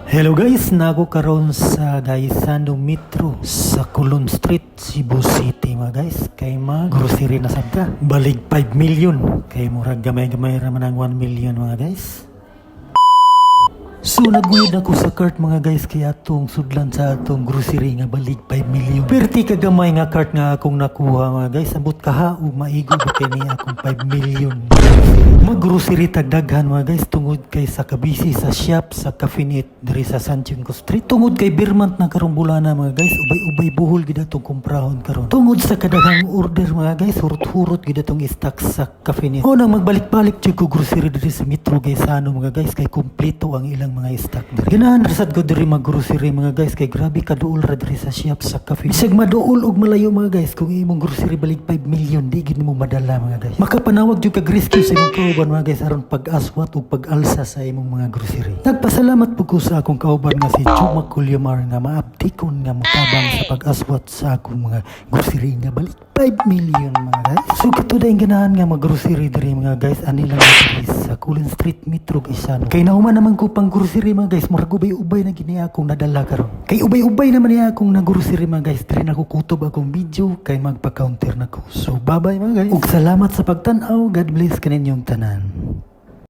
Hello guys, nago karon sa Gaisano Metro sa Colon Street, Cebu City mga guys. Kay mga grocery na sabta. Balig 5 million. Kay murag gamay-gamay raman ang 1 million mga guys. So naguyod ako sa cart mga guys kaya atong sudlan sa atong grocery nga balig 5 million. Perti kagamay nga cart nga akong nakuha mga guys. Abot kaha o maigo ba kay niya akong 5 million. Mag grocery tagdaghan mga guys tungod kay sa kabisi sa shop sa Cafinit diri sa Santiago Street. Tungod kay Birmant na karong bulana mga guys, ubay-ubay buhol gid atong kumprahon karon. Tungod sa kadaghang order mga guys, hurot-hurot gid atong stock sa Cafinit. O nang magbalik-balik jud ko grocery diri sa Metro Gaisano mga guys kay kumpleto ang ilang mga stock diri. Ganahan rasad ko diri mag-grocery mga guys kay grabe kaduol ra diri sa shop sa Cafinit. Bisag maduol og malayo mga guys kung imong grocery balig 5 million di gid mo madala mga guys. Makapanawag jud kag rescue sa imong kauban mga guys aron pag-aswat o pag-alsa sa imong mga grocery. Nagpasalamat po ko sa akong kauban nga si Chuma Kulyamar nga maabtikon nga mutabang sa pag-aswat sa akong mga grocery nga balik 5 million mga guys. So katuday ganahan nga mag-grocery diri mga guys ani lang diri sa Colon Street Metro Gaisano. Kay nahuman naman ko pang grocery mga guys, murag ubay-ubay na gini akong nadala karon. Kay ubay-ubay naman niya akong nag-grocery mga guys. Diri na ko kutob akong video kay magpa-counter na ko. So bye-bye mga guys. Ug salamat sa pagtan-aw. God bless kaninyong tanan.